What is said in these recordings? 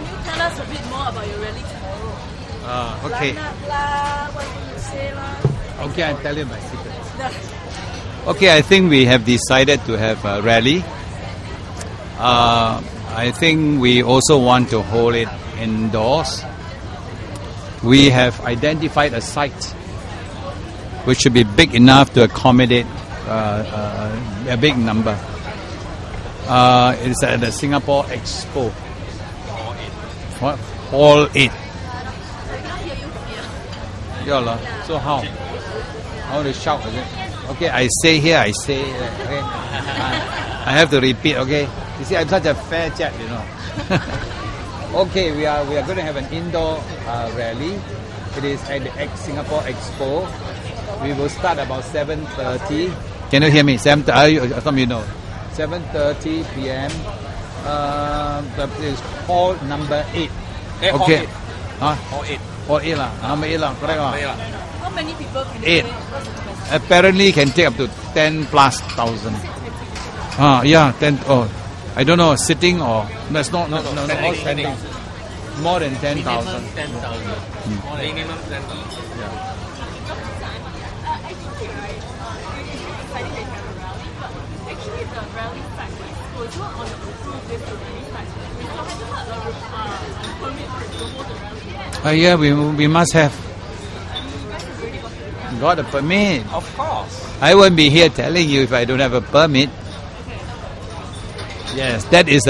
Can you tell us a bit more about your rally tomorrow? Okay. What will you say lah? Okay, I'll tell you my secret. Okay, I think we have decided to have a rally. I think we also want to hold it indoors. We have identified a site which should be big enough to accommodate a big number. It's at the Singapore Expo. What? Hall 8. Yeah, so how? How to shout, is it? Okay, I say here, I say there, okay? I have to repeat, okay? You see, I'm such a fair chap, you know. Okay, we are going to have an indoor rally. It is at the Singapore Expo. We will start about 7:30. Can you hear me? 7:30. Some you know. 7:30 p.m. Is hall number 8. Okay. Hall 8. Hall 8 lah. Number 8 lah. Correct lah. How many people can 8. you Apparently can take up to 10 plus thousand. Yeah, 10. Oh, I don't know, sitting or that's not all standing. More than 10,000. Minimum 10,000. Minimum 10,000. Yeah. Yeah, we must have got a permit. Of course. I won't be here telling you if I don't have a permit. Yes, that's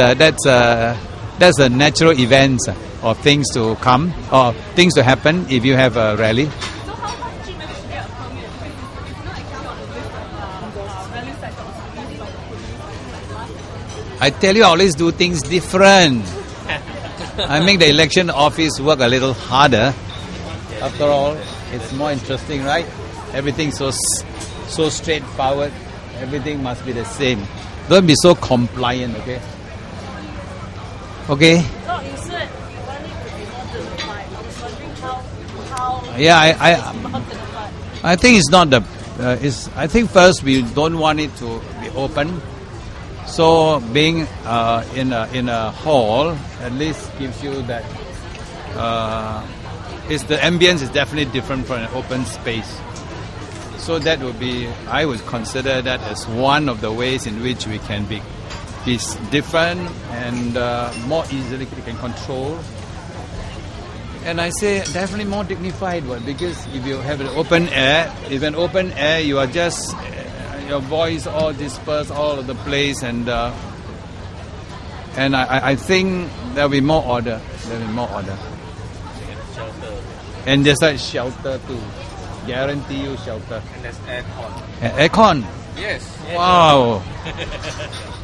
a natural event or things to come or things to happen if you have a rally. So how much you manage to get a permit? Because it's not actually on the list of rally sites that was released by the police. I tell you, I always do things different. I make the election office work a little harder. After all, it's more interesting, right? Everything's so straightforward. Everything must be the same. Don't be so compliant, okay? Okay? So you said you want it to be more dignified. I was wondering how Yeah, more dignified. I think it's not the. I think first we don't want it to be open. So being in a hall at least gives you that. The ambience is definitely different from an open space. So that would be, I would consider that as one of the ways in which we can be different and more easily we can control. And I say definitely more dignified one, because if you have an open air, you are just your voice all dispersed all over the place, and I think there will be more order. And there's like shelter too. Guarantee you shelter. And there's aircon. Aircon. Yes. Wow.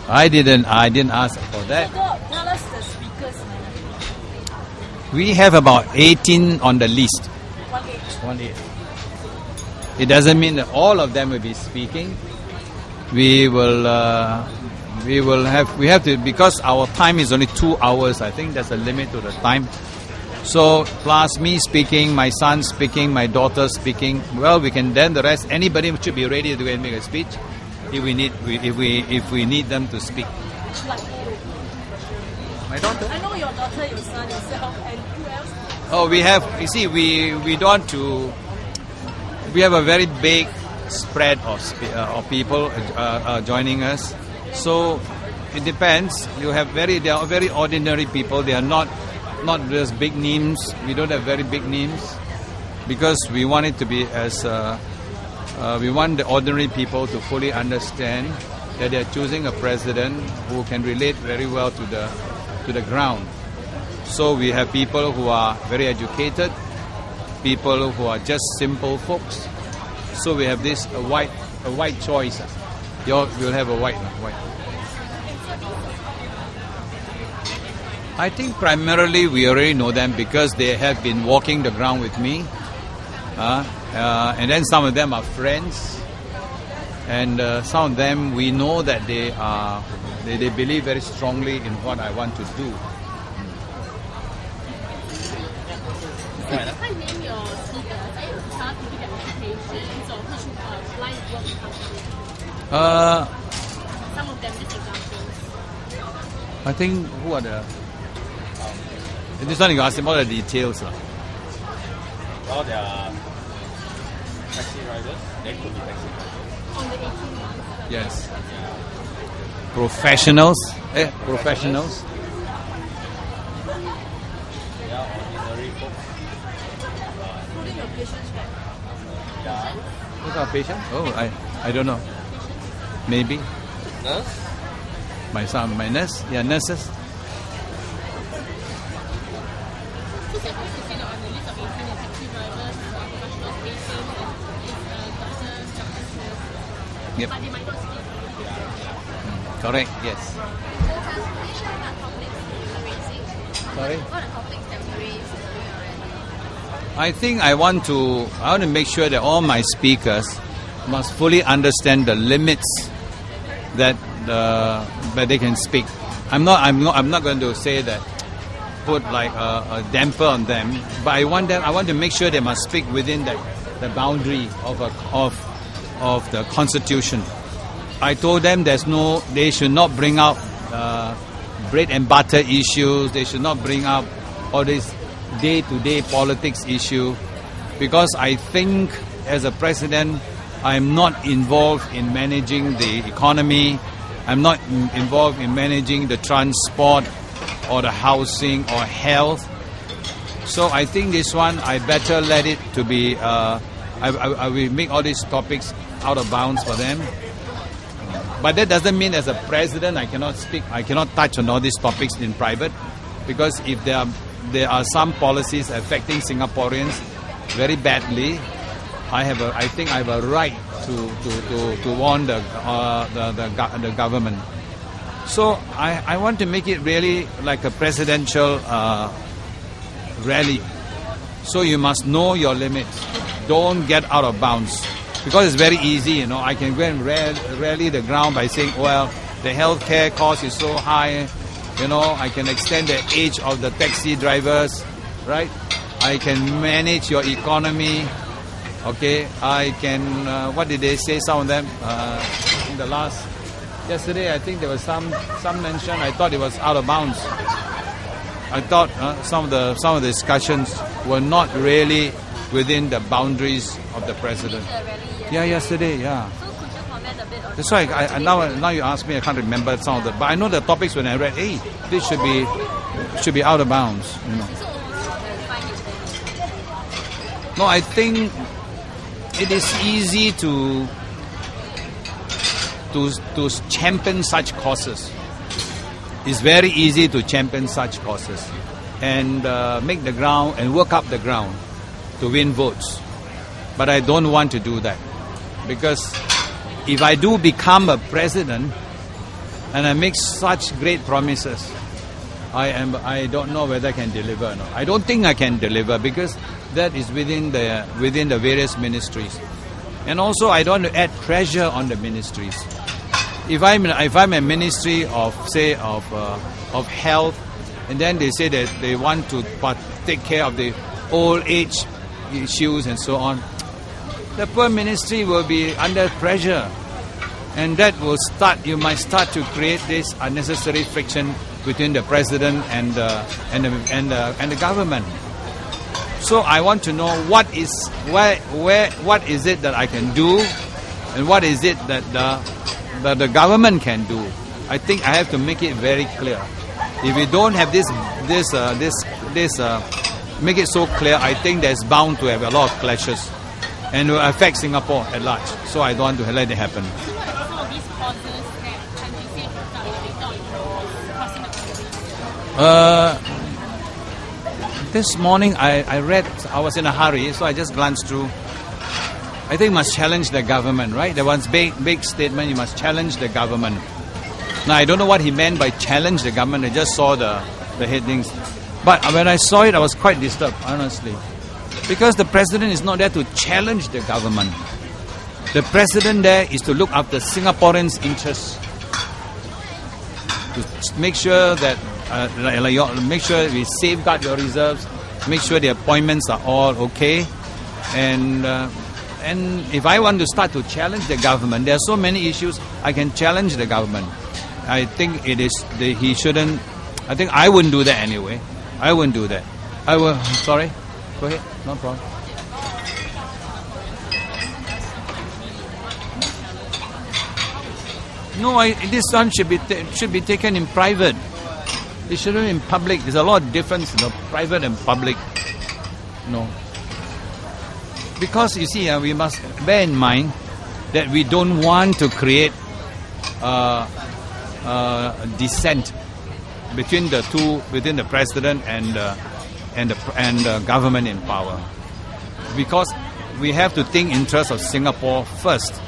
I didn't ask for that. So tell us the speakers. We have about 18 on the list. One each. It doesn't mean that all of them will be speaking. We have to, because our time is only 2 hours. I think there's a limit to the time. So plus me speaking, my son speaking, my daughter speaking. Well, we can then the rest. Anybody should be ready to go and make a speech if we need them to speak. My daughter. I know your daughter, your son, yourself, and who else? Oh, we have. You see, we don't want to. We have a very big spread of people joining us. So it depends. They are very ordinary people. They are not just big names. We don't have very big names because we want it to be as we want the ordinary people to fully understand that they are choosing a president who can relate very well to the ground. So we have people who are very educated, people who are just simple folks. So we have this a wide choice. We'll have a wide. I think primarily we already know them because they have been walking the ground with me. And then some of them are friends. And some of them we know that they believe very strongly in what I want to do. So you can't name your speakers. Are you able to tell people their occupations or which line of work you come from? Some of them, just examples. I think who are the This one you ask him all the details. Well, they are taxi drivers. They could be taxi drivers. On the 18 months. Yes. Professionals. Professionals. They are ordinary folks. Including your patients, right? Yeah. Who's our patient? Oh, I don't know. Maybe. Nurse? My nurse? Yeah, nurses. So supposed to say that on the list of 18 are taxi drivers, professional patients, doctors, nurses. Yep. But they might not speak. Correct, yes. Sorry? What are topics that we raised? I think I want to make sure that all my speakers must fully understand the limits that they can speak. I'm not going to say that put like a damper on them, but I want to make sure they must speak within the boundary of the Constitution. I told them they should not bring up bread and butter issues. They should not bring up all this day-to-day politics issue, because I think as a president, I'm not involved in managing the economy. I'm not involved in managing the transport or the housing or health. So I think this one, I better let it to be, I will make all these topics out of bounds for them. But that doesn't mean as a president I cannot speak, I cannot touch on all these topics in private, because if there are some policies affecting Singaporeans very badly, I think I have a right to warn the government. So I want to make it really like a presidential rally. So you must know your limits. Don't get out of bounds. Because it's very easy, I can go and rally the ground by saying, well, the healthcare cost is so high, I can extend the age of the taxi drivers, right? I can manage your economy, okay? I can, what did they say, some of them, in the yesterday I think there was some mention, I thought it was out of bounds. I thought some of the discussions were not really within the boundaries of the president. Yeah, yesterday, yeah. So could you comment a bit on That's why now you ask me, I can't remember some of the, but I know the topics when I read. Hey, this should be out of bounds. So overall, find it No, I think it is easy to champion such causes. It's very easy to champion such causes and make the ground and work up the ground to win votes. But I don't want to do that, because if I do become a president and I make such great promises, I don't know whether I can deliver or not. I don't think I can deliver, because that is within the various ministries, and also I don't want to add pressure on the ministries. If I'm a ministry of health, and then they say that they want to take care of the old age issues and so on, the poor ministry will be under pressure, and that will you might start to create this unnecessary friction between the president and the government. So I want to know what is it that I can do, and what is it that the government can do. I think I have to make it very clear. If we don't have this make it so clear, I think there's bound to have a lot of clashes, and will affect Singapore at large. So I don't want to let it happen. So what are some of these causes that can be saved without crossing the boundary? This morning I read, I was in a hurry, so I just glanced through. I think you must challenge the government, right? There was big statement, you must challenge the government. Now I don't know what he meant by challenge the government, I just saw the headings. But when I saw it, I was quite disturbed, honestly. Because the president is not there to challenge the government. The president there is to look after Singaporeans' interests. To make sure that, make sure we safeguard your reserves, make sure the appointments are all okay. And if I want to start to challenge the government, there are so many issues I can challenge the government. I think he shouldn't, I think I wouldn't do that anyway. I wouldn't do that. I will. Sorry. Go ahead. No problem. No, this one should be taken in private. It shouldn't be in public. There's a lot of difference in private and public. No. Because you see, we must bear in mind that we don't want to create dissent between the president and the government in power. Because we have to think interest of Singapore first.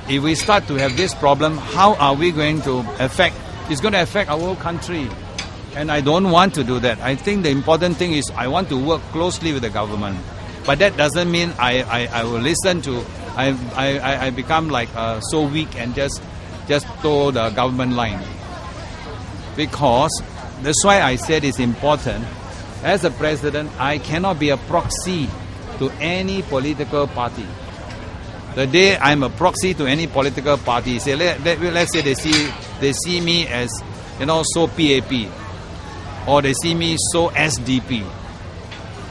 If we start to have this problem, how are we going to affect? It's going to affect our whole country, and I don't want to do that. I think the important thing is I want to work closely with the government, but that doesn't mean I will listen to. I become like so weak and just toe the government line. Because that's why I said it's important. As a president, I cannot be a proxy to any political party. The day I'm a proxy to any political party, say let's say they see me as so PAP, or they see me so SDP.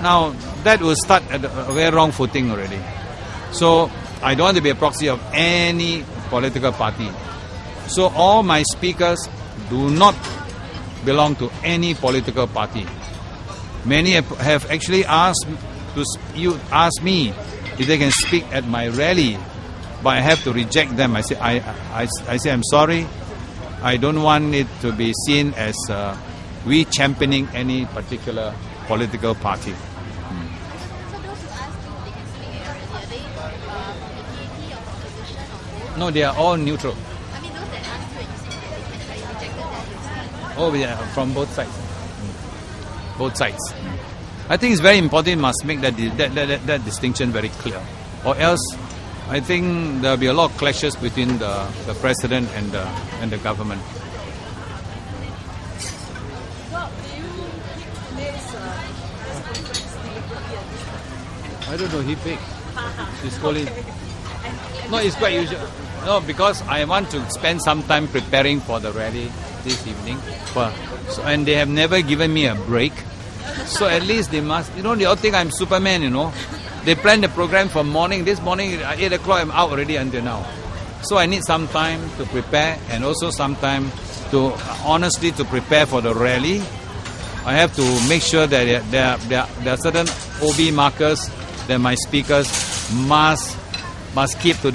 Now that will start at a very wrong footing already. So I don't want to be a proxy of any political party. So all my speakers do not belong to any political party. Many have actually asked me if they can speak at my rally, but I have to reject them. I say I'm sorry. I don't want it to be seen as we championing any particular political party. So those who ask you, they can speak it already. Are they PAP or opposition or both? No, they are all neutral. I mean, those that asked you and you said that you rejected them. Oh, yeah, from both sides. Both sides. I think it's very important. Must make that distinction very clear, or else I think there will be a lot of clashes between the president and the government. Well, do you pick this conference deliberately at this time? I don't know. He picked. He's calling. No, it's quite usual. No, because I want to spend some time preparing for the rally this evening. And they have never given me a break. So at least they must, they all think I'm Superman, They plan the program from morning. This morning at 8 o'clock, I'm out already until now. So I need some time to prepare, and also some time to honestly to prepare for the rally. I have to make sure that there are certain OB markers that my speakers must keep to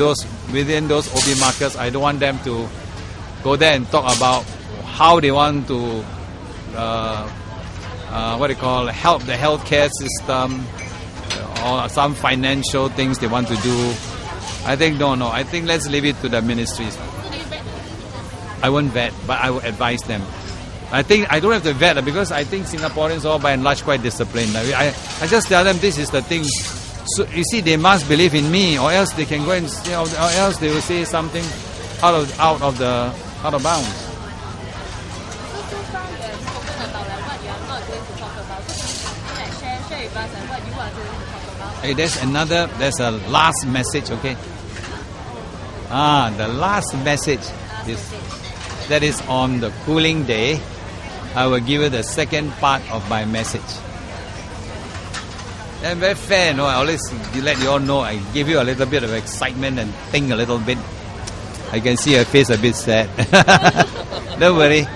within those OB markers. I don't want them to go there and talk about how they want to help the healthcare system, or some financial things they want to do. I think no. I think let's leave it to the ministries. I won't vet, but I will advise them. I think I don't have to vet because I think Singaporeans are by and large quite disciplined. I just tell them this is the thing. So you see, they must believe in me, or else they can go and or else they will say something out of bounds. Hey, there's a last message, okay? The last message that is on the cooling day. I will give you the second part of my message. I'm very fair, I always let you all know. I give you a little bit of excitement and think a little bit. I can see your face a bit sad. Don't worry.